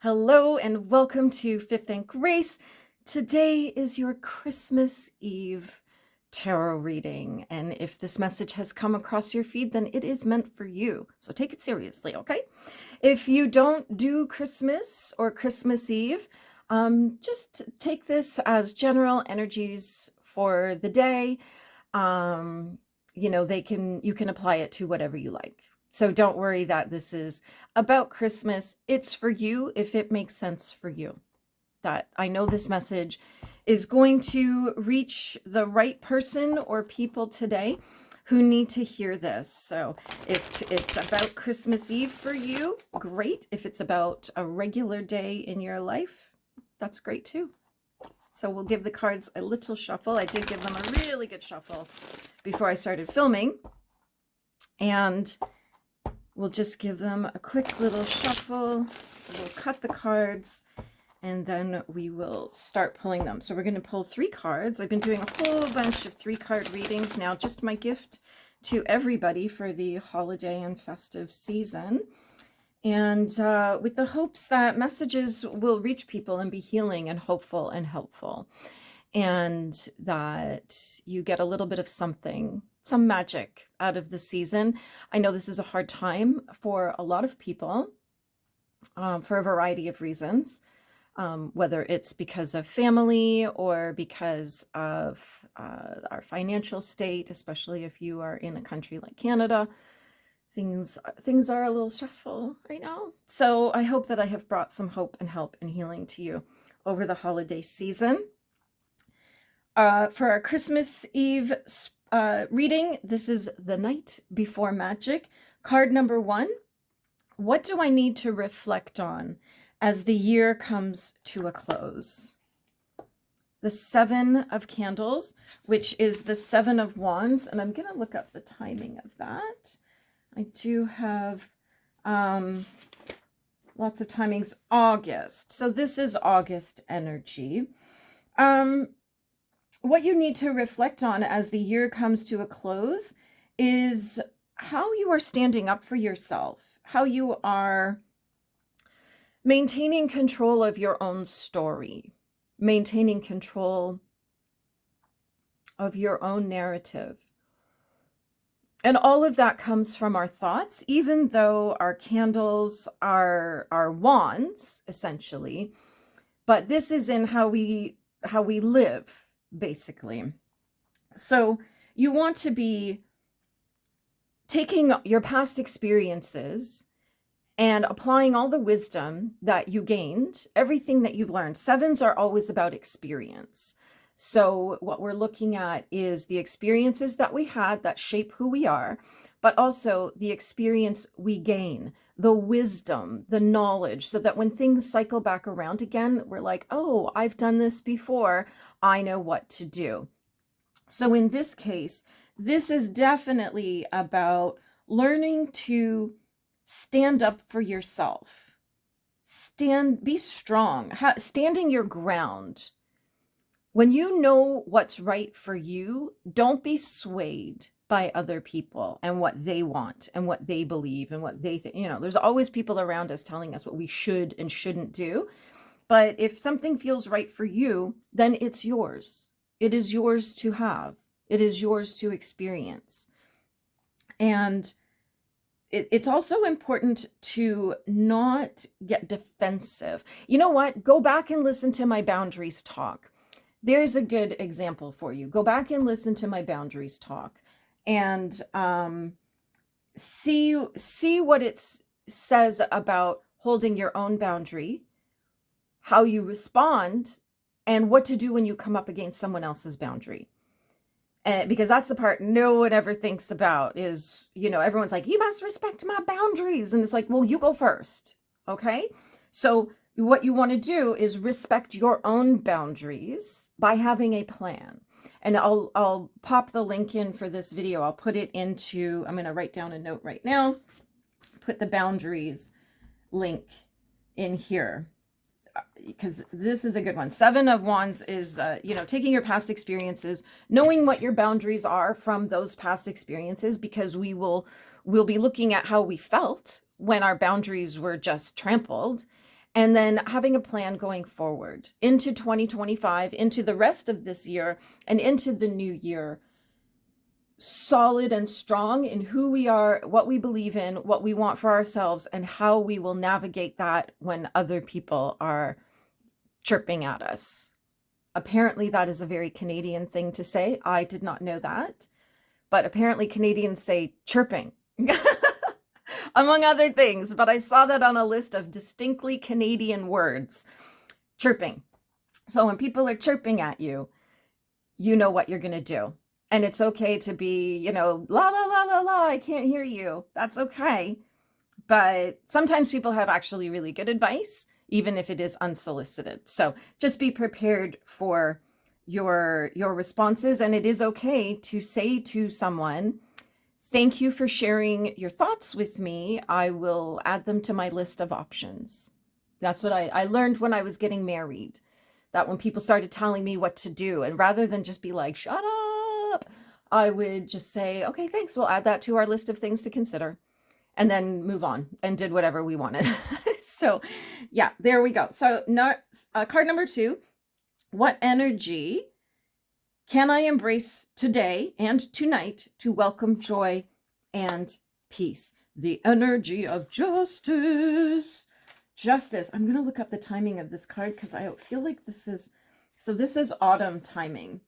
Hello and welcome to Fifth and Grace. Today is your Christmas Eve tarot reading, and if this message has come across your feed, then it is meant for you. So take it seriously, okay? If you don't do Christmas or Christmas Eve, just take this as general energies for the day. You can apply it to whatever you like. So don't worry that this is about Christmas. It's for you if it makes sense for you. That I know this message is going to reach the right person or people today who need to hear this. So if it's about Christmas Eve for you, great. If it's about a regular day in your life, that's great too. So we'll give the cards a little shuffle. I did give them a really good shuffle before I started filming. And we'll just give them a quick little shuffle. We'll cut the cards and then we will start pulling them. So we're going to pull 3 cards. I've been doing a whole bunch of 3-card readings now, just my gift to everybody for the holiday and festive season. And with the hopes that messages will reach people and be healing and hopeful and helpful. And that you get a little bit of something, some magic out of the season. I know this is a hard time for a lot of people for a variety of reasons, whether it's because of family or because of our financial state, especially if you are in a country like Canada. Things are a little stressful right now. So I hope that I have brought some hope and help and healing to you over the holiday season. For our Christmas Eve reading, this is The Night Before Magic. Card number 1. What do I need to reflect on as the year comes to a close? The 7 of Candles, which is the 7 of Wands. And I'm going to look up the timing of that. I do have lots of timings. August. So this is August energy. What you need to reflect on as the year comes to a close is how you are standing up for yourself, how you are maintaining control of your own story, maintaining control of your own narrative. And all of that comes from our thoughts, even though our candles are wands, essentially. But this is in how we live, basically. So you want to be taking your past experiences and applying all the wisdom that you gained, everything that you've learned. 7s are always about experience. So what we're looking at is the experiences that we had that shape who we are, but also the experience we gain, the wisdom, the knowledge, so that when things cycle back around again, we're like, oh, I've done this before. I know what to do. So in this case, this is definitely about learning to stand up for yourself. Be strong, standing your ground. When you know what's right for you, don't be swayed by other people and what they want and what they believe and what they think. There's always people around us telling us what we should and shouldn't do. But if something feels right for you, then it's yours. It is yours to have. It is yours to experience. And it's also important to not get defensive. You know what? Go back and listen to my boundaries talk. There's a good example for you. Go back and listen to my boundaries talk and see what it says about holding your own boundary, how you respond, and what to do when you come up against someone else's boundary. And because that's the part no one ever thinks about is, everyone's like, you must respect my boundaries. And it's like, well, you go first. Okay. So what you want to do is respect your own boundaries by having a plan. And I'll pop the link in for this video. I'll put it into, I'm going to write down a note right now, put the boundaries link in here, because this is a good one. 7 of Wands is, taking your past experiences, knowing what your boundaries are from those past experiences, because we'll be looking at how we felt when our boundaries were just trampled. and then having a plan going forward into 2025, into the rest of this year, and into the new year, solid and strong in who we are, what we believe in, what we want for ourselves, and how we will navigate that when other people are chirping at us. Apparently, that is a very Canadian thing to say. I did not know that, but apparently Canadians say chirping, among other things. But I saw that on a list of distinctly Canadian words, chirping. So when people are chirping at you, you know what you're going to do. And it's okay to be, la, la, la, la, la, I can't hear you. That's okay. But sometimes people have actually really good advice, even if it is unsolicited. So just be prepared for your responses. And it is okay to say to someone, thank you for sharing your thoughts with me. I will add them to my list of options. That's what I learned when I was getting married, that when people started telling me what to do, and rather than just be like, shut up, I would just say, okay, thanks. We'll add that to our list of things to consider, and then move on and did whatever we wanted. So yeah, there we go. So card number 2, what energy can I embrace today and tonight to welcome joy and peace? The energy of justice. Justice. I'm going to look up the timing of this card because I feel like this is autumn timing.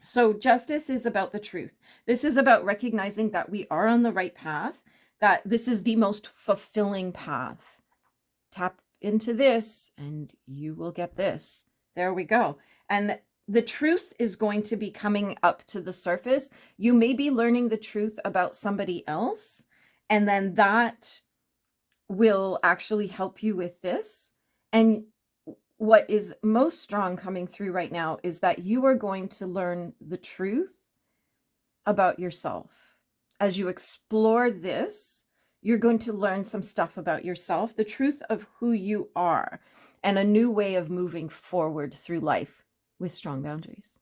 So justice is about the truth. This is about recognizing that we are on the right path, that this is the most fulfilling path. Tap into this and you will get this. There we go. And the truth is going to be coming up to the surface. You may be learning the truth about somebody else, and then that will actually help you with this. And what is most strong coming through right now is that you are going to learn the truth about yourself. As you explore this, you're going to learn some stuff about yourself, the truth of who you are, and a new way of moving forward through life with strong boundaries,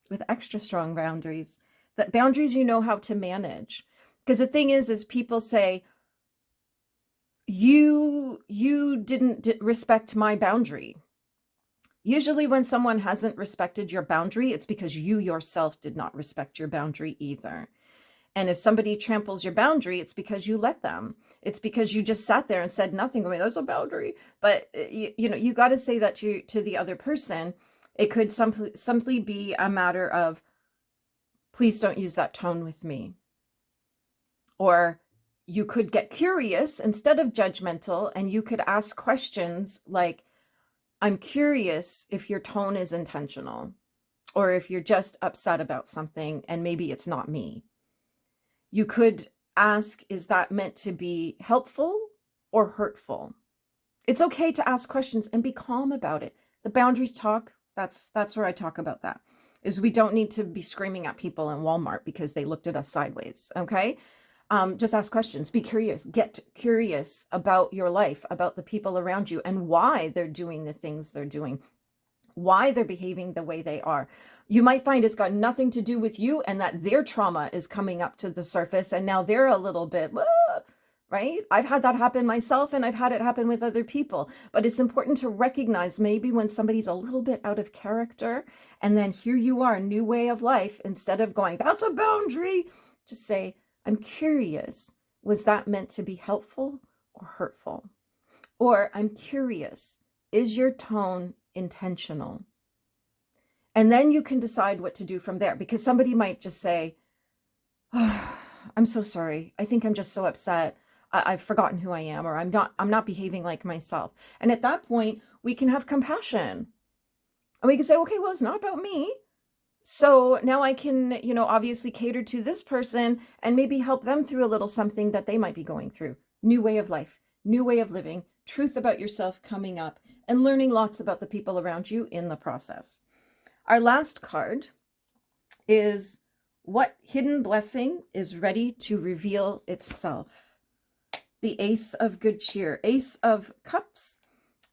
with extra strong boundaries, that boundaries you know how to manage. Because the thing is people say, you didn't respect my boundary. Usually when someone hasn't respected your boundary, it's because you yourself did not respect your boundary either. And if somebody tramples your boundary, it's because you let them. It's because you just sat there and said nothing. I mean, that's a boundary. But you got to say that to the other person. It could simply be a matter of, please don't use that tone with me. Or you could get curious instead of judgmental, and you could ask questions like, I'm curious if your tone is intentional, or if you're just upset about something and maybe it's not me. You could ask, is that meant to be helpful or hurtful? It's okay to ask questions and be calm about it. The boundaries talk, that's where I talk about that, is we don't need to be screaming at people in Walmart because they looked at us sideways, okay? Just ask questions, be curious, get curious about your life, about the people around you, and why they're doing the things they're doing, why they're behaving the way they are. You might find it's got nothing to do with you, and that their trauma is coming up to the surface, and now they're a little bit, right? I've had that happen myself, and I've had it happen with other people. But it's important to recognize maybe when somebody's a little bit out of character, and then here you are, new way of life, instead of going, that's a boundary, just say, I'm curious, was that meant to be helpful or hurtful? Or I'm curious, is your tone intentional? And then you can decide what to do from there, because somebody might just say, oh, I'm so sorry. I think I'm just so upset. I've forgotten who I am, or I'm not behaving like myself. And at that point, we can have compassion. And we can say, okay, well, it's not about me. So now I can, obviously cater to this person and maybe help them through a little something that they might be going through. New way of life, new way of living, truth about yourself coming up, and learning lots about the people around you in the process. Our last card is, what hidden blessing is ready to reveal itself? The Ace of Good Cheer, Ace of Cups,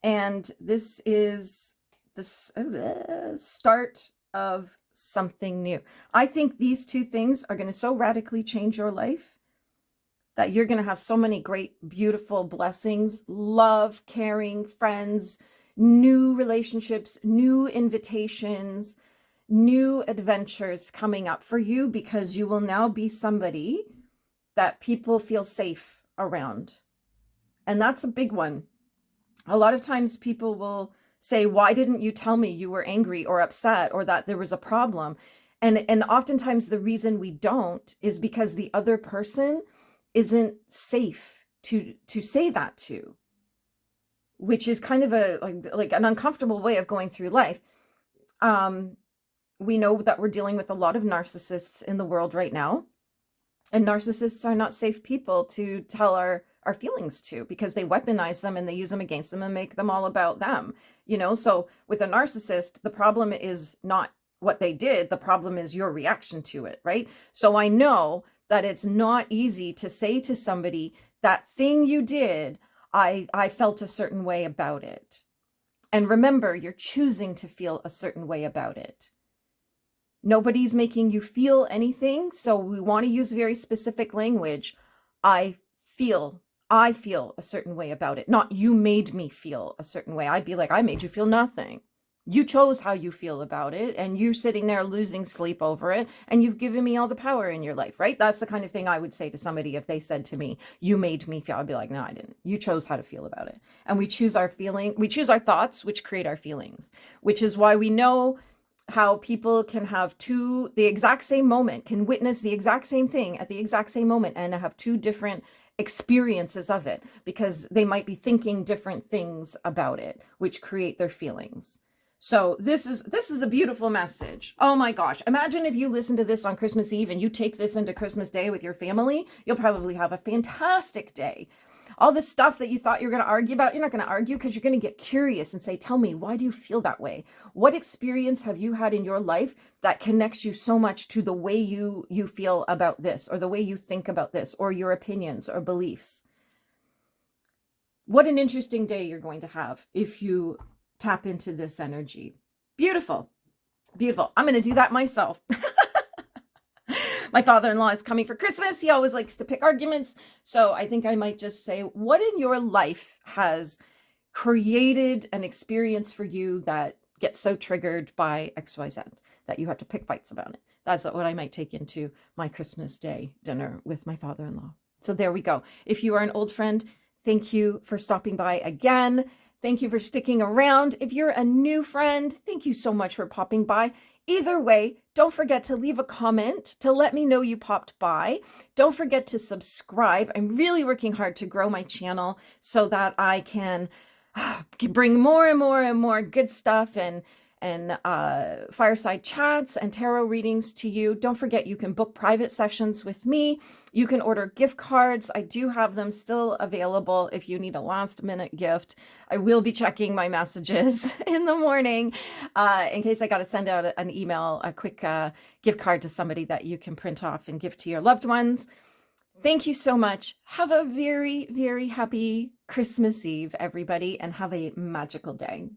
and this is the start of something new. I think these two things are going to so radically change your life. that you're going to have so many great, beautiful blessings, love, caring, friends, new relationships, new invitations, new adventures coming up for you, because you will now be somebody that people feel safe around. And that's a big one. A lot of times people will say, why didn't you tell me you were angry or upset or that there was a problem? And oftentimes the reason we don't is because the other person isn't safe to say that to, which is kind of a like an uncomfortable way of going through life. We know that we're dealing with a lot of narcissists in the world right now, and narcissists are not safe people to tell our feelings to, because they weaponize them and they use them against them and make them all about them, you know? So with a narcissist, the problem is not what they did, the problem is your reaction to it, right? So I know that it's not easy to say to somebody, that thing you did, I felt a certain way about it. And remember, you're choosing to feel a certain way about it. Nobody's making you feel anything. So we want to use very specific language. I feel a certain way about it. Not you made me feel a certain way. I'd be like, I made you feel nothing. You chose how you feel about it, and you're sitting there losing sleep over it, and you've given me all the power in your life, right? That's the kind of thing I would say to somebody if they said to me, you made me feel. I'd be like, no, I didn't. You chose how to feel about it. And we choose our thoughts, which create our feelings, which is why we know how people can have the exact same moment, can witness the exact same thing at the exact same moment and have two different experiences of it, because they might be thinking different things about it, which create their feelings. So this is a beautiful message. Oh my gosh. Imagine if you listen to this on Christmas Eve and you take this into Christmas Day with your family. You'll probably have a fantastic day. All the stuff that you thought you were going to argue about, you're not going to argue, because you're going to get curious and say, tell me, why do you feel that way? What experience have you had in your life that connects you so much to the way you feel about this, or the way you think about this, or your opinions or beliefs? What an interesting day you're going to have if you tap into this energy. Beautiful. Beautiful. I'm going to do that myself. My father-in-law is coming for Christmas. He always likes to pick arguments. So I think I might just say, what in your life has created an experience for you that gets so triggered by XYZ that you have to pick fights about it? That's what I might take into my Christmas Day dinner with my father-in-law. So there we go. If you are an old friend, thank you for stopping by again. Thank you for sticking around. If you're a new friend, thank you so much for popping by. Either way, don't forget to leave a comment to let me know you popped by. Don't forget to subscribe. I'm really working hard to grow my channel so that I can bring more and more and more good stuff and fireside chats and tarot readings to you. Don't forget, you can book private sessions with me. You can order gift cards. I do have them still available if you need a last minute gift. I will be checking my messages in the morning in case I got to send out an email, a quick gift card to somebody that you can print off and give to your loved ones. Thank you so much. Have a very, very happy Christmas Eve, everybody, and have a magical day.